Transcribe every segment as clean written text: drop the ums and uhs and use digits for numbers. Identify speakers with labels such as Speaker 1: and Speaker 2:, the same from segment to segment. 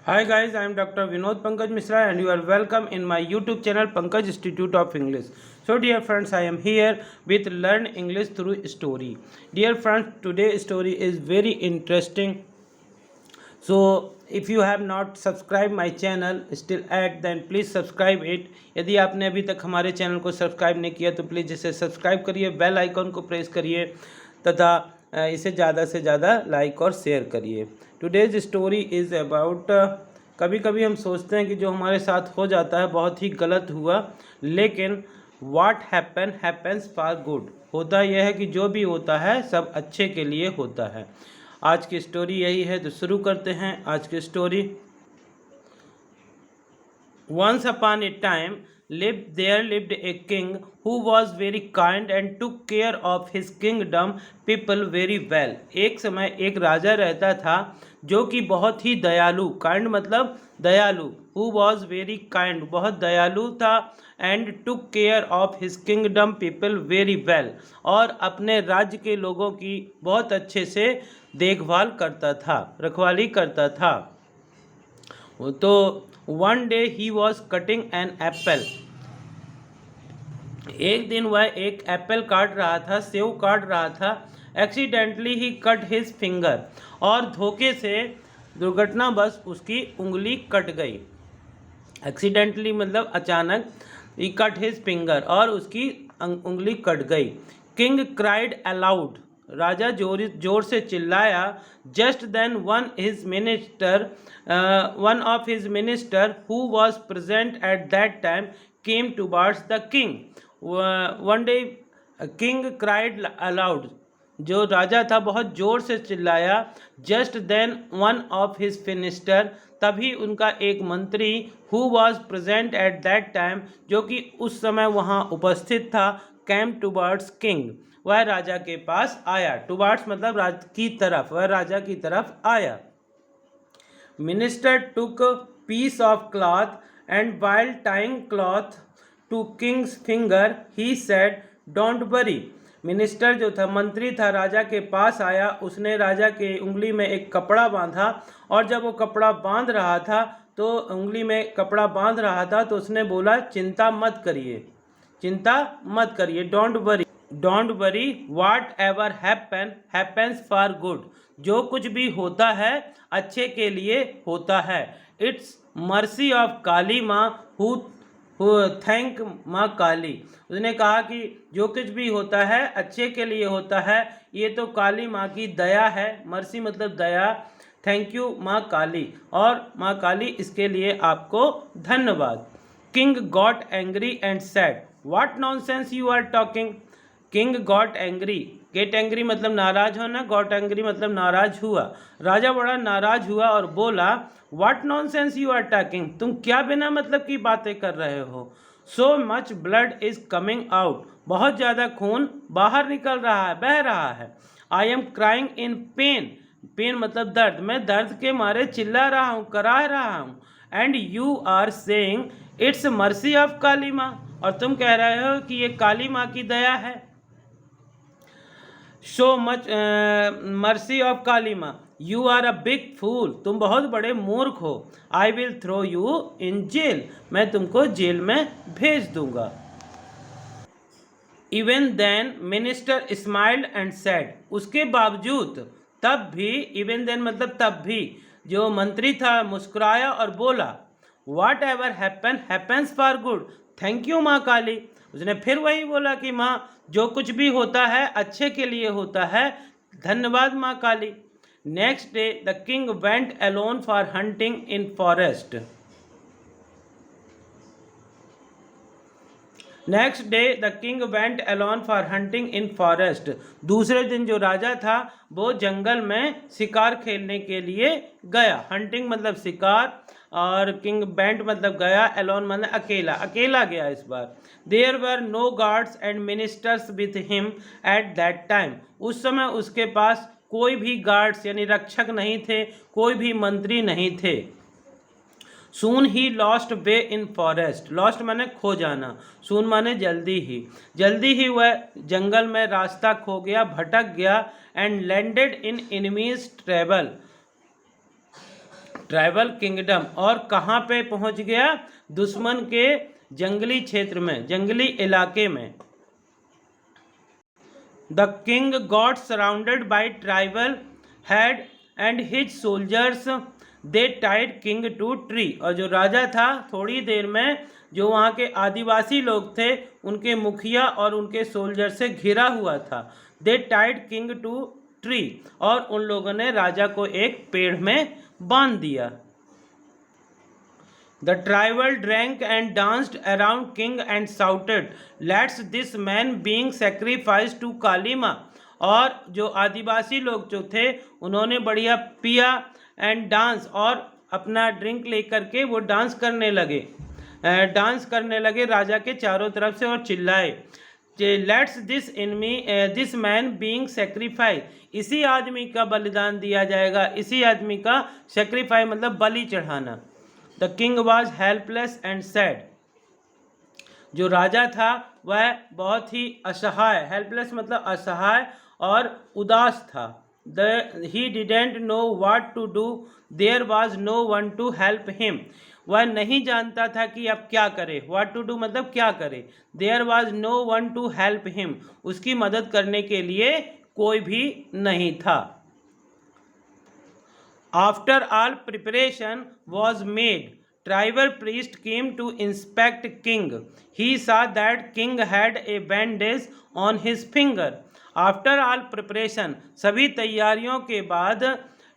Speaker 1: Hi guys, I am Dr. Vinod Pankaj Misra and you are welcome in my YouTube channel Pankaj Institute of English. So dear friends, I am here with Learn English Through Story. Dear friends, today's story is very interesting. So if you have not subscribed my channel still at then please subscribe it. यदि आपने अभी तक हमारे channel को subscribe नहीं किया तो please इसे सब्सक्राइब करिए, बेल आइकॉन को प्रेस करिए तथा इसे ज़्यादा से ज़्यादा लाइक और शेयर करिए। टुडेज स्टोरी इज़ अबाउट कभी कभी हम सोचते हैं कि जो हमारे साथ हो जाता है बहुत ही गलत हुआ, लेकिन व्हाट हैपन्स फॉर गुड। होता यह है कि जो भी होता है सब अच्छे के लिए होता है। आज की स्टोरी यही है, तो शुरू करते हैं आज की story. Once upon a time lived a king who was very kind and took care of his kingdom people very well। एक समय एक राजा रहता था जो कि बहुत ही दयालु, काइंड मतलब दयालु, who was very kind बहुत दयालु था, and took care of his kingdom people very well और अपने राज्य के लोगों की बहुत अच्छे से देखभाल करता था, रखवाली करता था। तो one day he was cutting an apple. एक दिन वह एक एप्पल काट रहा था, सेव काट रहा था। एक्सीडेंटली ही कट हिज फिंगर और धोखे से दुर्घटनावश उसकी उंगली कट गई। एक्सीडेंटली मतलब अचानक, ही कट हिज फिंगर और उसकी उंगली कट गई। किंग क्राइड अलाउड, राजा जोर से चिल्लाया। Just then one of his minister who was present at that time came towards the king. One day king cried aloud, जो राजा था बहुत जोर से चिल्लाया। Just then one of his minister, तभी उनका एक मंत्री, who was present at that time, जो कि उस समय वहाँ उपस्थित था, कैम टुवर्ड्स किंग, वह राजा के पास आया। टुवर्ड्स मतलब की तरफ, वह राजा की तरफ आया। Minister took piece of cloth and while tying cloth to king's finger he said don't worry. Minister जो था, मंत्री था, राजा के पास आया। उसने राजा के उंगली में एक कपड़ा बांधा और जब वो कपड़ा बांध रहा था तो उंगली में कपड़ा बांध रहा था तो उसने बोला चिंता मत करिए, चिंता मत करिए, don't worry whatever happens for good. जो कुछ भी होता है अच्छे के लिए होता है। इट्स मर्सी ऑफ काली माँ हु थैंक माँ काली। उसने कहा कि जो कुछ भी होता है अच्छे के लिए होता है, ये तो काली माँ की दया है। मर्सी मतलब दया, थैंक यू माँ काली, और माँ काली इसके लिए आपको धन्यवाद। King got angry and said what nonsense you are talking. King got angry, get angry मतलब नाराज होना, गॉट एंग्री मतलब नाराज हुआ। राजा बड़ा नाराज हुआ और बोला what nonsense you are talking, तुम क्या बिना मतलब की बातें कर रहे हो। So much blood is coming out, बहुत ज़्यादा खून बाहर निकल रहा है, बह रहा है। I am crying in pain, pain मतलब दर्द, मैं दर्द के मारे चिल्ला रहा हूँ, कराह रहा हूँ। And you are saying it's mercy of Kali माँ, और तुम कह रहे हो कि ये काली माँ की दया है। So much mercy of Kali माँ, you are a big fool, तुम बहुत बड़े मूर्ख हो। I will throw you in jail, मैं तुमको जेल में भेज दूंगा। Even then minister smiled and said, उसके बावजूद, तब भी, इवन देन मतलब तब भी, जो मंत्री था मुस्कुराया और बोला whatever happens for good thank you माँ काली। उसने फिर वही बोला कि माँ जो कुछ भी होता है अच्छे के लिए होता है, धन्यवाद माँ Kali. Next day the king went alone for hunting in forest. Next day the king went alone for hunting in forest. दूसरे दिन जो राजा था वो जंगल में शिकार खेलने के लिए गया। हंटिंग मतलब शिकार और किंग वेंट मतलब गया, अलोन मतलब अकेला, अकेला गया इस बार। There were no guards and ministers with him at that time, उस समय उसके पास कोई भी गार्ड्स यानी रक्षक नहीं थे, कोई भी मंत्री नहीं थे। सून ही lost way in forest, lost माने खो जाना, सून माने जल्दी ही वह जंगल में रास्ता खो गया, भटक गया। And landed in enemies tribal kingdom, और कहाँ पे पहुंच गया? दुश्मन के जंगली क्षेत्र में, जंगली इलाके में। The king got surrounded by tribal head and his soldiers, they tied king to tree. और जो राजा था, थोड़ी देर में जो वहाँ के आदिवासी लोग थे, उनके मुखिया और उनके सोल्जर से घिरा हुआ था। दे टाइड किंग टू ट्री, और उन लोगों ने राजा को एक पेड़ में बांध दिया। The tribal drank and danced around king and shouted, "Let's this man being sacrificed to Kali माँ।" और जो आदिवासी लोग जो थे, उन्होंने बढ़िया पिया एंड डांस, और अपना ड्रिंक लेकर के वो डांस करने लगे राजा के चारों तरफ से, और चिल्लाए, let's this man being sacrifice, इसी आदमी का बलिदान दिया जाएगा, इसी आदमी का सेक्रीफाइस मतलब बलि चढ़ाना। The king was helpless and sad, जो राजा था वह बहुत ही असहाय, हेल्पलेस मतलब असहाय और उदास था। He didn't know what to do, there was no one to help him, वह नहीं जानता था कि अब क्या करे। व्हाट टू डू मतलब क्या करे। There was no one to help him, उसकी मदद करने के लिए कोई भी नहीं था। After all preparation was made, tribal priest came to inspect king. He saw that king had a bandage on his finger. After all preparation, सभी तैयारियों के बाद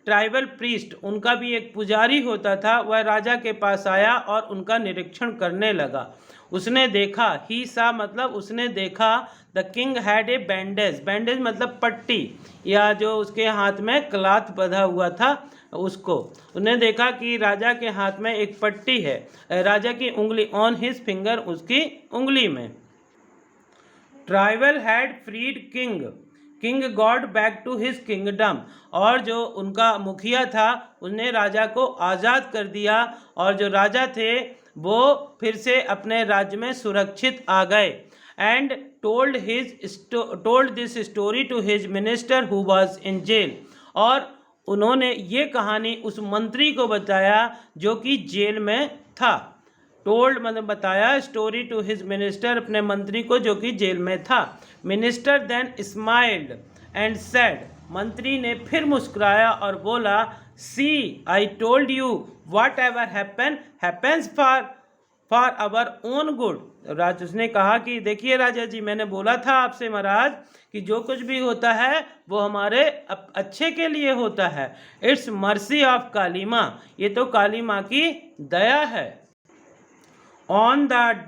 Speaker 1: ट्राइबल प्रीस्ट, उनका भी एक पुजारी होता था, वह राजा के पास आया और उनका निरीक्षण करने लगा। उसने देखा, ही सा मतलब उसने देखा, the king had a bandage, bandage मतलब पट्टी, या जो उसके हाथ में क्लॉथ बंधा हुआ था उसको। उन्हें देखा कि राजा के हाथ में एक पट्टी है, राजा की उंगली, ऑन हिज फिंगर, उसकी उंगली में। Tribal had freed king, king got back to his kingdom, और जो उनका मुखिया था उसने राजा को आज़ाद कर दिया, और जो राजा थे वो फिर से अपने राज्य में सुरक्षित आ गए। And told this story to his minister who was in jail, और उन्होंने ये कहानी उस मंत्री को बताया जो कि जेल में था। टोल्ड मतलब बताया, स्टोरी टू हिज मिनिस्टर, अपने मंत्री को जो कि जेल में था। Minister then smiled and said, मंत्री ने फिर मुस्कुराया और बोला, see I told you whatever happens for our own good. उसने कहा कि देखिए राजा जी, मैंने बोला था आपसे महाराज कि जो कुछ भी होता है वो हमारे अच्छे के लिए होता है। इट्स मर्सी ऑफ काली माँ, ये तो काली माँ की दया है। On that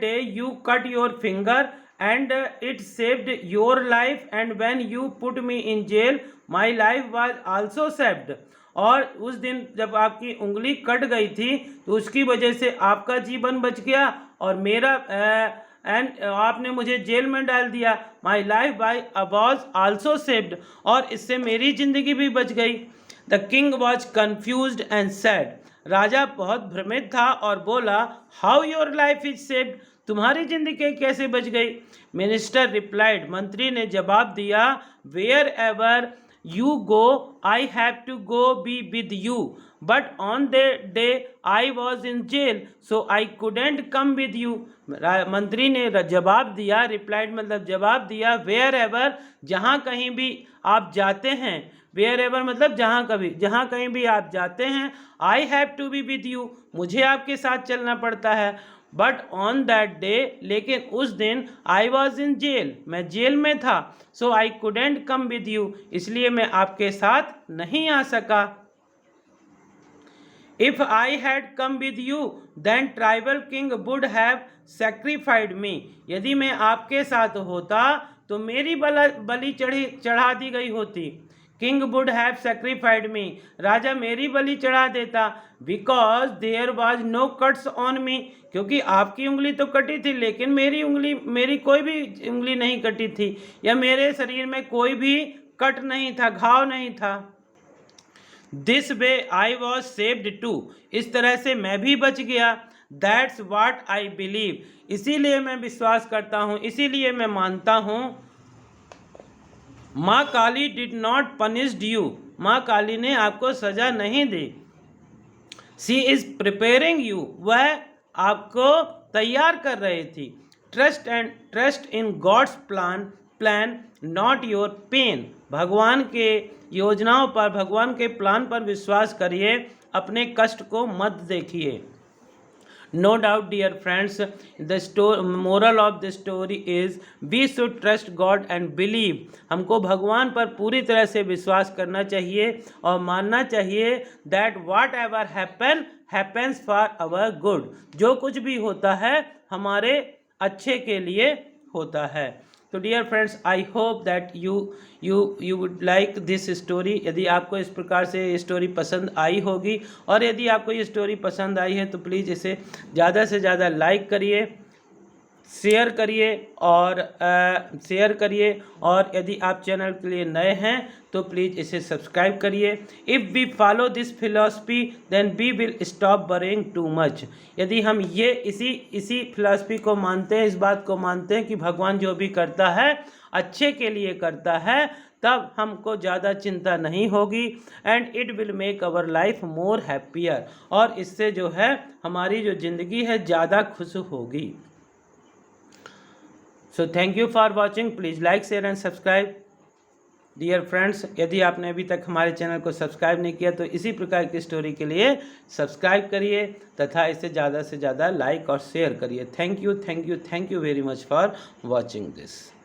Speaker 1: day you cut your finger and it saved your life, and when you put me in jail my life was also saved. और उस दिन जब आपकी उंगली कट गई थी तो उसकी वजह से आपका जीवन बच गया और मेरा एंड आपने मुझे जेल में डाल दिया। My life was also saved, और इससे मेरी जिंदगी भी बच गई। The king was confused and said, राजा बहुत भ्रमित था और बोला, how your life is saved, तुम्हारी जिंदगी कैसे बच गई। मिनिस्टर रिप्लाइड, मंत्री ने जवाब दिया, wherever you go I have to go be with you, but on the day I was in jail so I couldn't come with you। मंत्री ने जवाब दिया, रिप्लाइड मतलब जवाब दिया, वेयर एवर जहाँ कहीं भी आप जाते हैं, वेयर एवर मतलब जहाँ कहीं भी आप जाते हैं, I have to be with you, मुझे आपके साथ चलना पड़ता है। बट ऑन दैट डे, लेकिन उस दिन, आई वॉज इन जेल, मैं जेल में था, so I couldn't come with you, इसलिए मैं आपके साथ नहीं आ सका। If I had come with you then tribal king would have sacrificed me, यदि मैं आपके साथ होता तो मेरी बलि चढ़ा दी गई होती। King would have sacrificed me, राजा मेरी बलि चढ़ा देता। Because there was no cuts on me, क्योंकि आपकी उंगली तो कटी थी लेकिन मेरी कोई भी उंगली नहीं कटी थी, या मेरे शरीर में कोई भी कट नहीं था, घाव नहीं था। This way I was saved too, इस तरह से मैं भी बच गया। दैट्स वाट आई बिलीव, इसीलिए मैं विश्वास करता हूँ, इसीलिए मैं मानता हूँ। माँ Kali did not punished you, माँ काली ने आपको सजा नहीं दी। शी इज प्रिपेयरिंग यू, वह आपको तैयार कर रही थी। Trust in God's plan not your pain, भगवान के योजनाओं पर, भगवान के प्लान पर विश्वास करिए, अपने कष्ट को मत देखिए। No doubt, dear friends, the moral of the story is we should trust God and believe. हमको भगवान पर पूरी तरह से विश्वास करना चाहिए और मानना चाहिए that whatever happens for our good. जो कुछ भी होता है हमारे अच्छे के लिए होता है। तो dear friends, I hope that you would like this story. यदि आपको इस प्रकार से ये स्टोरी पसंद आई होगी, और यदि आपको ये स्टोरी पसंद आई है तो प्लीज़ इसे ज़्यादा से ज़्यादा लाइक करिए, शेयर करिए और यदि आप चैनल के लिए नए हैं तो प्लीज़ इसे सब्सक्राइब करिए। If we follow this philosophy then we will stop worrying too much. यदि हम ये इसी फिलॉसफी को मानते हैं, इस बात को मानते हैं कि भगवान जो भी करता है अच्छे के लिए करता है, तब हमको ज़्यादा चिंता नहीं होगी। And it will make our life more happier, और इससे जो है हमारी जो ज़िंदगी है ज़्यादा खुश होगी। So thank you for watching. Please like, share and subscribe. Dear friends, यदि आपने अभी तक हमारे चैनल को सब्सक्राइब नहीं किया तो इसी प्रकार की स्टोरी के लिए सब्सक्राइब करिए तथा इसे ज़्यादा से ज़्यादा लाइक और शेयर करिए। Thank you very much for watching this.